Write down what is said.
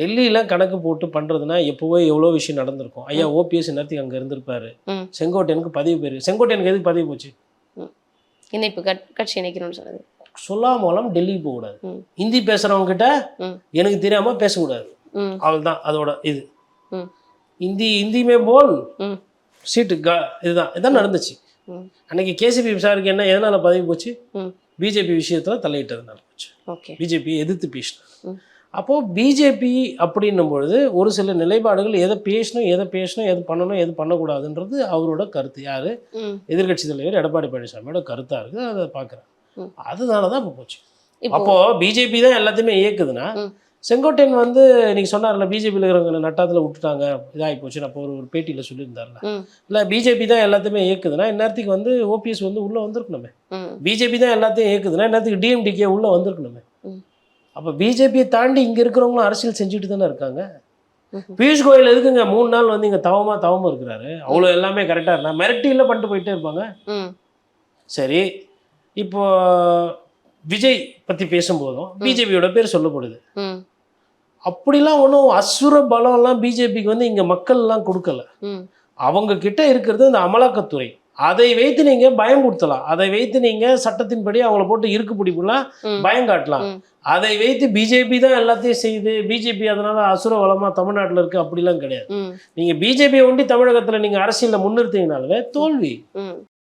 டெல்லியில கணக்கு போட்டு பண்றதுன்னா எப்போவோ எவ்வளோ விஷயம் நடந்திருக்கும். ஐயா ஓபிஎஸ் நேரத்துக்கு அங்க இருந்திருப்பாரு. செங்கோட்டையனுக்கு பதவி போயிருக்கு. செங்கோட்டையனுக்கு எதுக்கு பதவி போச்சு? இணைப்பு கட்சி இணைக்கணும்னு சொன்னது. சொல்லாமலாம் டெல்லிக்கு போகக்கூடாது. ஹிந்தி பேசுறவங்க கிட்ட எனக்கு தெரியாம பேசக்கூடாது. அவள்தான் அதோட இது. ஹிந்தியுமே போல் சீட்டு இதுதான் நடந்துச்சு. அன்னைக்கு கேசிபி சாருக்கு என்ன எதனால பதவி போச்சு? பிஜேபி விஷயத்துல தலையிட்டதுனால போச்சு. பிஜேபி எதிர்த்து பேசினார். அப்போது பிஜேபி அப்படின்னும் பொழுது ஒரு சில நிலைப்பாடுகள் எதை பேசணும் எது பண்ணணும் எது பண்ணக்கூடாதுன்றது அவரோட கருத்து. யார்? எதிர்கட்சி தலைவர் எடப்பாடி பழனிசாமியோட கருத்தாக இருக்குது. அதை பார்க்குறேன். அதனால தான் இப்போ போச்சு. அப்போது பிஜேபி தான் எல்லாத்தையுமே இயக்குதுன்னா செங்கோட்டையன் வந்து நீங்கள் சொன்னார்ல பிஜேபியில் இருக்கிறவங்க நட்டாத்தில் விட்டுட்டாங்க இதாகி போச்சு. அப்போ ஒரு பேட்டியில் சொல்லியிருந்தார்ல, இல்லை பிஜேபி தான் எல்லாத்தையுமே இயக்குதுன்னா இந்நேரத்துக்கு வந்து ஓபிஎஸ் வந்து உள்ளே வந்திருக்கணுமே. பிஜேபி தான் எல்லாத்தையும் இயக்குதுன்னா இந்நேரத்துக்கு டிஎம்டிகே உள்ளே வந்திருக்கணுமே. அப்போ பிஜேபியை தாண்டி இங்கே இருக்கிறவங்களும் அரசியல் செஞ்சுட்டு தானே இருக்காங்க. பியூஷ் கோயல் எதுக்குங்க 3 நாள் வந்து இங்கே தவமாக இருக்கிறாரு? அவ்வளோ எல்லாமே கரெக்டாக இருந்தா மிரட்டியில் பண்ணிட்டு போயிட்டே இருப்பாங்க. சரி, இப்போ விஜய் பற்றி பேசும்போதும் பிஜேபியோட பேர் சொல்லப்படுது. அப்படிலாம் ஒன்றும் அசுர பலம்லாம் பிஜேபிக்கு வந்து இங்கே மக்கள்லாம் கொடுக்கல. அவங்க கிட்ட இருக்கிறது இந்த அமலாக்கத்துறை. அதை வைத்து நீங்கள் பயம் கொடுத்தலாம். அதை வைத்து நீங்கள் சட்டத்தின்படி அவங்கள போட்டு இருக்கு பிடிப்புலாம் பயம் காட்டலாம். அதை வைத்து பிஜேபி தான் எல்லாத்தையும் செய்யுது, பிஜேபி அதனால அசுர வளமாக தமிழ்நாட்டில் இருக்குது அப்படிலாம் கிடையாது. நீங்கள் பிஜேபியை ஒண்டி தமிழகத்தில் நீங்கள் அரசியலில் முன்னிறுத்தீங்கனாலுமே தோல்வி.